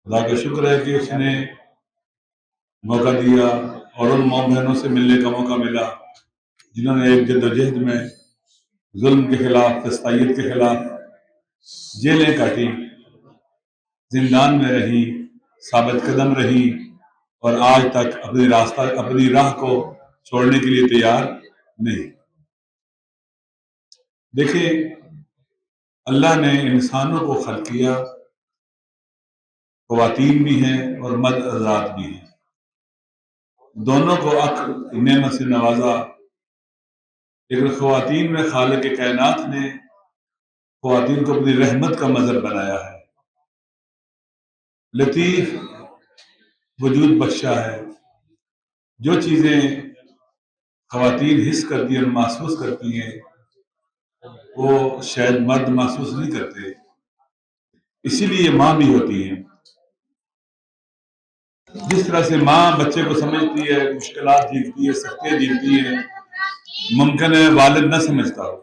خدا کا شکر ہے کہ اس نے موقع دیا اور ان ماں بہنوں سے ملنے کا موقع ملا جنہوں نے ایک جدوجہد میں ظلم کے خلاف، تشدد کے خلاف جیلیں کاٹی، زندان میں رہی، ثابت قدم رہی اور آج تک اپنی راہ کو چھوڑنے کے لیے تیار نہیں۔ دیکھیں، اللہ نے انسانوں کو خلق کیا، خواتین بھی ہیں اور مرد حضرات بھی ہیں، دونوں کو عقل نعمت سے نوازا، لیکن خواتین میں خالق کائنات نے خواتین کو اپنی رحمت کا مظہر بنایا ہے، لطیف وجود بخشا ہے۔ جو چیزیں خواتین حس کرتی ہیں اور محسوس کرتی ہیں وہ شاید مرد محسوس نہیں کرتے، اسی لیے ماں بھی ہوتی ہیں۔ جس طرح سے ماں بچے کو سمجھتی ہے، مشکلات جھیلتی ہے، سختیاں جھیلتی ہے، ممکن ہے والد نہ سمجھتا ہو،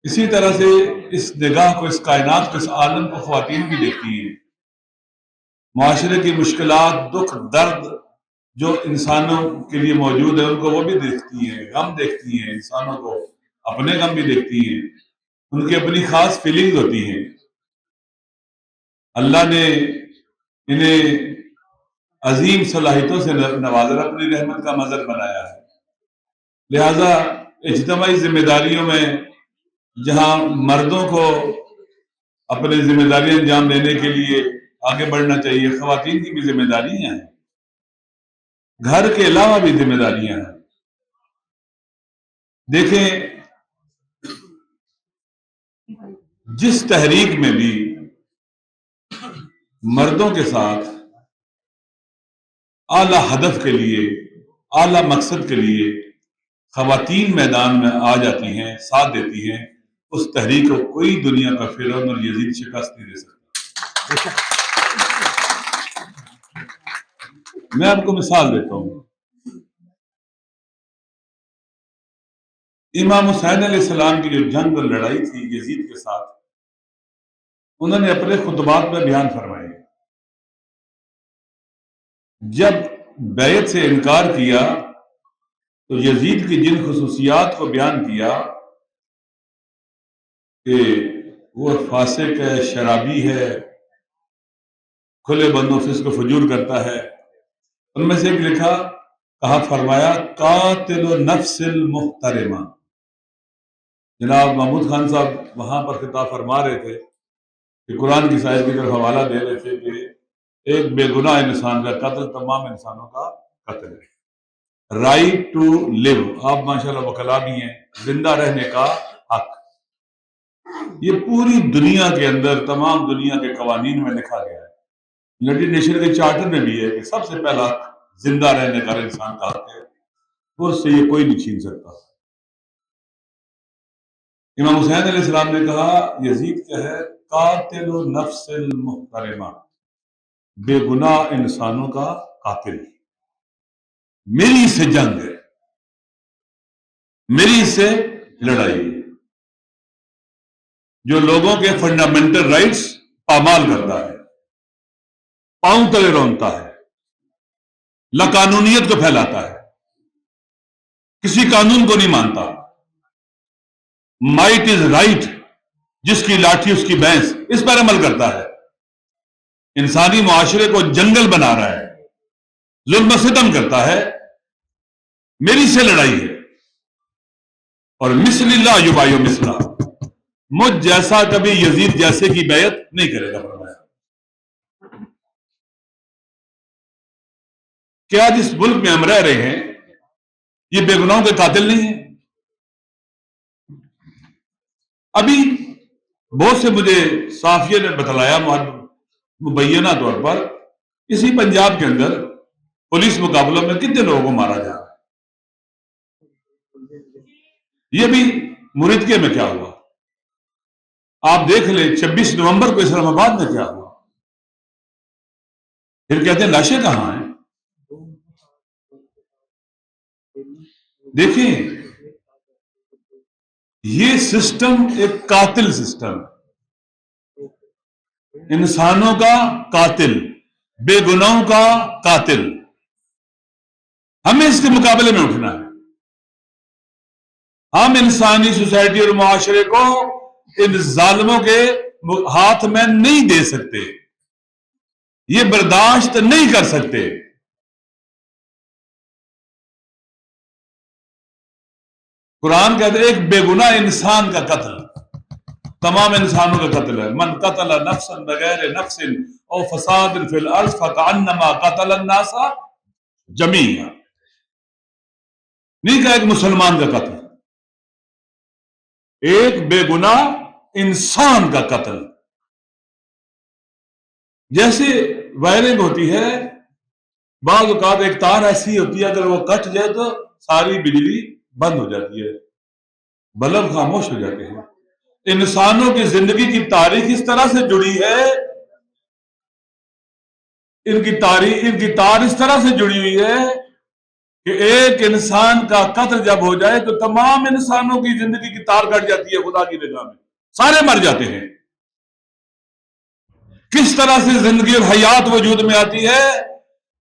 اسی طرح سے اس نگاہ کو، اس کائنات کو، اس عالم کو خواتین بھی دیکھتی ہیں۔ معاشرے کی مشکلات، دکھ، درد جو انسانوں کے لیے موجود ہے ان کو وہ بھی دیکھتی ہیں، غم دیکھتی ہیں، انسانوں کو اپنے غم بھی دیکھتی ہیں، ان کی اپنی خاص فیلنگز ہوتی ہیں۔ اللہ نے انہیں عظیم صلاحیتوں سے نوازا، اپنی رحمت کا مظہر بنایا ہے۔ لہذا اجتماعی ذمہ داریوں میں جہاں مردوں کو اپنی ذمہ داریاں انجام دینے کے لیے آگے بڑھنا چاہیے، خواتین کی بھی ذمہ داریاں ہیں، گھر کے علاوہ بھی ذمہ داریاں ہیں۔ دیکھیں، جس تحریک میں بھی مردوں کے ساتھ اعلی ہدف کے لیے، اعلی مقصد کے لیے خواتین میدان میں آ جاتی ہیں، ساتھ دیتی ہیں، اس تحریک کو کوئی دنیا کا فرعون اور یزید شکست نہیں دے سکتا۔ میں آپ کو مثال دیتا ہوں، امام حسین علیہ السلام کی جو جنگ اور لڑائی تھی یزید کے ساتھ، انہوں نے اپنے خطبات میں بیان فرمائے، جب بیعت سے انکار کیا تو یزید کی جن خصوصیات کو بیان کیا کہ وہ فاسق ہے، شرابی ہے، کھلے بندوں فسق و فجور کرتا ہے، ان میں سے ایک کہا فرمایا قاتل نفس المحترمہ۔ جناب محمود خان صاحب وہاں پر خطاب فرما رہے تھے کہ قرآن کی آیت کی طرف حوالہ دے رہے تھے کہ ایک بے گناہ انسان کا قتل تمام انسانوں کا قتل ہے۔ رائٹ ٹو لیو، آپ ماشاءاللہ وکلا بھی ہیں، زندہ رہنے کا حق، یہ پوری دنیا کے اندر تمام دنیا کے قوانین میں لکھا گیا ہے۔ یونائیٹڈ نیشن کے چارٹر میں بھی ہے کہ سب سے پہلا زندہ رہنے کا انسان کا حق ہے، اس سے یہ کوئی نہیں چھین سکتا۔ امام حسین علیہ السلام نے کہا یزید کیا ہے؟ قاتل نفس المحترمہ، بے گناہ انسانوں کا قاتل، میری سے جنگ ہے، میری سے لڑائی ہے، جو لوگوں کے فنڈامنٹل رائٹس پامال کرتا ہے، پاؤں تلے رونتا ہے، لاقانونیت کو پھیلاتا ہے، کسی قانون کو نہیں مانتا، مائٹ از رائٹ، جس کی لاٹھی اس کی بھینس، اس پر عمل کرتا ہے، انسانی معاشرے کو جنگل بنا رہا ہے، ظلم و ستم کرتا ہے، میری سے لڑائی ہے، اور مثل اللہ یبایع مثلہ، مجھ جیسا کبھی یزید جیسے کی بیعت نہیں کرے گا۔ فرمایا کیا جس ملک میں ہم رہ رہے ہیں یہ بے گناہوں کے قاتل نہیں ہیں؟ ابھی بہت سے مجھے صحافیوں نے بتلایا مبینہ طور پر اسی پنجاب کے اندر پولیس مقابلوں میں کتنے لوگوں کو مارا جا رہا ہے۔ یہ بھی مریدکے میں کیا ہوا، آپ دیکھ لیں 26 نومبر کو اسلام آباد میں کیا ہوا، پھر کہتے ہیں لاشیں کہاں ہیں۔ دیکھیں، یہ سسٹم ایک قاتل سسٹم ہے، انسانوں کا قاتل، بے گناہوں کا قاتل. ہمیں اس کے مقابلے میں اٹھنا ہے. ہم انسانی سوسائٹی اور معاشرے کو ان ظالموں کے ہاتھ میں نہیں دے سکتے، یہ برداشت نہیں کر سکتے. قرآن کہتے ہیں ایک بے گناہ انسان کا قتل تمام انسانوں کا قتل ہے. من قتل نفسا بغیر نفس او فساد فی الارض فکأنما قتل الناس جمیعا. نہیں کہا ایک مسلمان کا قتل، ایک بے گناہ انسان کا قتل. جیسے وائرنگ ہوتی ہے، بعض اوقات ایک تار ایسی ہوتی ہے اگر وہ کٹ جائے تو ساری بجلی بند ہو جاتی ہے، بلب خاموش ہو جاتے ہیں. انسانوں کی زندگی کی تاریخ اس طرح سے جڑی ہے، ان کی تار اس طرح سے جڑی ہوئی ہے کہ ایک انسان کا قتل جب ہو جائے تو تمام انسانوں کی زندگی کی تار کٹ جاتی ہے. خدا کی نگاہ میں سارے مر جاتے ہیں. کس طرح سے زندگی اور حیات وجود میں آتی ہے؟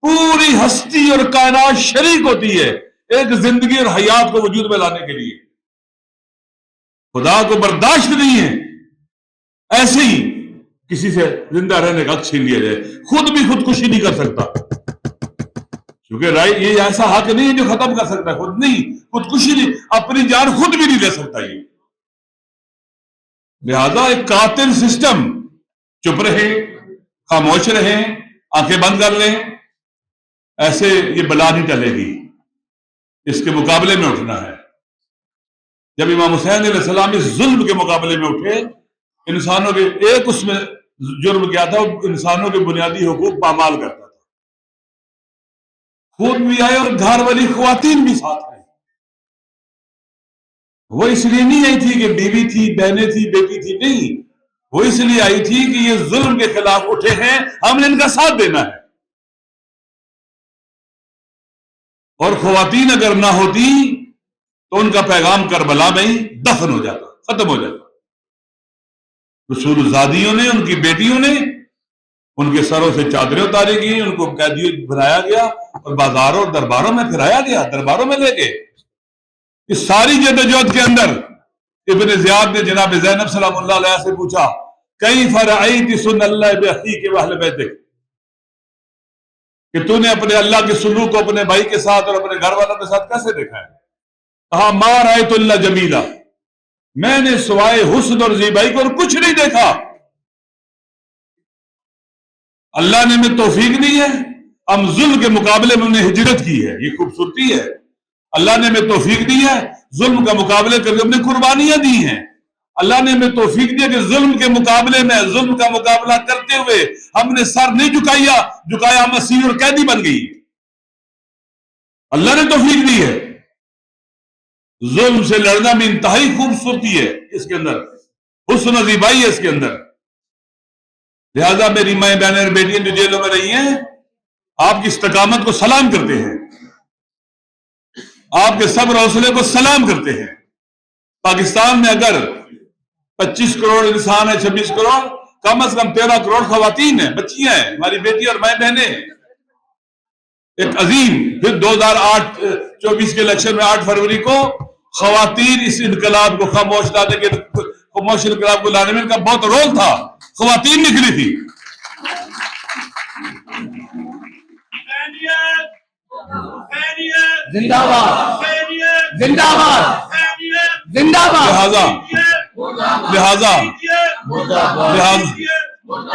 پوری ہستی اور کائنات شریک ہوتی ہے ایک زندگی اور حیات کو وجود میں لانے کے لیے. خدا کو برداشت نہیں ہے ایسے ہی کسی سے زندہ رہنے کا حق چھین لیا جائے. خود بھی خودکشی نہیں کر سکتا، کیونکہ یہ ایسا حق نہیں ہے جو ختم کر سکتا ہے. خود نہیں، خودکشی نہیں، اپنی جان خود بھی نہیں لے سکتا. یہ لہذا ایک قاتل سسٹم، چپ رہے، خاموش رہیں، آنکھیں بند کر لیں، ایسے یہ بلا نہیں ٹلے گی. اس کے مقابلے میں اٹھنا ہے. جب امام حسین علیہ السلام اس ظلم کے مقابلے میں اٹھے، انسانوں کے ایک اس میں جرم کیا تھا، انسانوں کے بنیادی حقوق پامال کرتا تھا. خود بھی آئے اور گھر والی خواتین بھی ساتھ آئی. وہ اس لیے نہیں آئی تھی کہ بیوی تھی، بہنیں تھی، بیٹی تھی، نہیں، وہ اس لیے آئی تھی کہ یہ ظلم کے خلاف اٹھے ہیں، ہم نے ان کا ساتھ دینا ہے. اور خواتین اگر نہ ہوتی تو ان کا پیغام کربلا میں ہی دفن ہو جاتا، ختم ہو جاتا. رسول زادیوں نے، ان کی بیٹیوں نے ان کے سروں سے چادریں اتاری گئی، ان کو قیدی بنایا گیا اور بازاروں اور درباروں میں پھرایا گیا، درباروں میں لے کے. اس ساری جدوجہد کے اندر ابن زیاد نے جناب زینب سلام اللہ علیہ سے پوچھا، کیف رأیت سنن اللہ بأخیک واہل بیتک، کہ تو نے اپنے اللہ کے سلوک کو اپنے بھائی کے ساتھ اور اپنے گھر والوں کے ساتھ کیسے دیکھا ہے؟ کہا ما رأیت اللہ جمیلا، میں نے سوائے حسن اور زیبائی کو اور کچھ نہیں دیکھا. اللہ نے ہمیں توفیق دی ہے، ہم ظلم کے مقابلے میں انہیں ہجرت کی ہے، یہ خوبصورتی ہے. اللہ نے ہمیں توفیق دی ہے، ظلم کا مقابلے کر کے ہم نے قربانیاں دی ہیں. اللہ نے ہمیں توفیق دی ہے کہ ظلم کے مقابلے میں، ظلم کا مقابلہ کرتے ہوئے ہم نے سر نہیں جھکایا ہم اسیر اور قیدی بن گئی. اللہ نے توفیق دی ہے. ظلم سے لڑنا میں انتہائی خوبصورتی ہے، اس کے اندر حسن و زیبائی ہے اس کے اندر. لہذا میری مائیں بہنیں اور بیٹیاں جو جیلوں میں رہی ہیں، آپ کی استقامت کو سلام کرتے ہیں، آپ کے صبر و حوصلے کو سلام کرتے ہیں. پاکستان میں اگر 25 کروڑ انسان ہے، 26 کروڑ، کم از کم 13 کروڑ خواتین ہیں، بچیاں ہیں، ہماری بیٹی اور مائیں بہنیں. ایک عظیم، پھر 2024 کے الیکشن میں 8 فروری کو خواتین اس انقلاب کو خاموش انقلاب کو لانے میں ان کا بہت رول تھا. خواتین نکلی تھی. زندہ باد، زندہ باد، زندہ باد.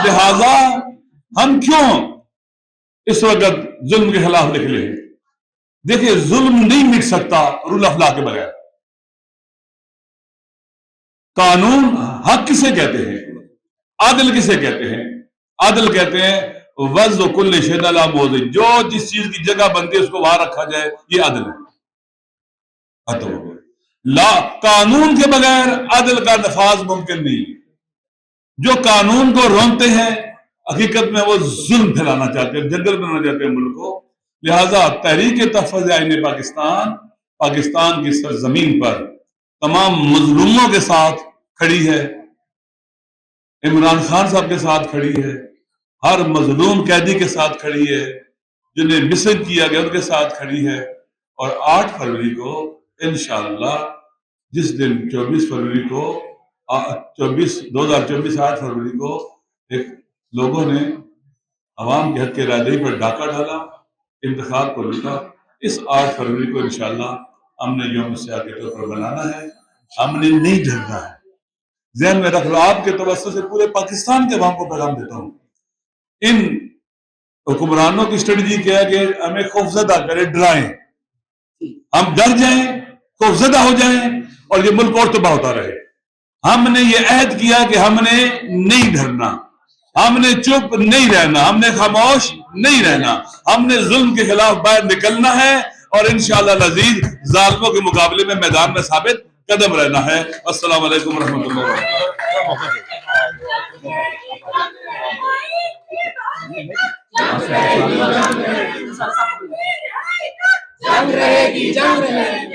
لہذا ہم کیوں اس وقت ظلم کے خلاف نکلے ہیں؟ دیکھیں، ظلم نہیں مٹ سکتا رول آف لا کے بغیر. قانون حق کسے کہتے ہیں؟ عادل کسے کہتے ہیں؟ عادل کہتے ہیں وضع کل شیء علی موضع، جو جس چیز کی جگہ بنتی ہے اس کو وہاں رکھا جائے، یہ عدل ہے. ختم ہو گیا. قانون کے بغیر عدل کا نفاذ ممکن نہیں. جو قانون کو روکتے ہیں حقیقت میں وہ ظلم پھیلانا چاہتے ہیں، جنگل بنانا چاہتے ہیں ملک کو. لہذا تحریک تحفظ آئین پاکستان کی سرزمین پر تمام مظلوموں کے ساتھ کھڑی ہے. عمران خان صاحب کے ساتھ کھڑی ہے، ہر مظلوم قیدی کے ساتھ کھڑی ہے، جنہیں مسنگ کیا گیا ان کے ساتھ کھڑی ہے۔ اور 8 فروری کو انشاءاللہ، جس دن 24 فروری کو 2024 8 فروری کو ایک لوگوں نے عوام کے حق کے رائے پر ڈاکہ ڈالا، انتخاب کو لکھا، اس 8 فروری کو انشاءاللہ ہم نے یوم سیاہ کے طور پر بنانا ہے، ہم نے نہیں ڈرنا ہے۔ ذہن میں رکھ لو، آپ کے توسط سے پورے پاکستان کے عوام کو پیغام دیتا ہوں، ان حکمرانوں کی اسٹریٹجی کیا ہے کہ ہمیں خوفزدہ کرے، ڈرائیں، ہم ڈر جائیں، خوفزدہ ہو جائیں اور یہ ملک اور تباہ ہوتا رہے۔ ہم نے یہ عہد کیا کہ ہم نے نہیں ڈرنا، ہم نے چپ نہیں رہنا، ہم نے خاموش نہیں رہنا، ہم نے ظلم کے خلاف باہر نکلنا ہے اور انشاءاللہ العزیز ظالموں کے مقابلے میں میدان میں ثابت قدم رہنا ہے۔ السلام علیکم ورحمۃ اللہ وبرکاتہ۔ جنگ رہے گی، جنگ رہے گی۔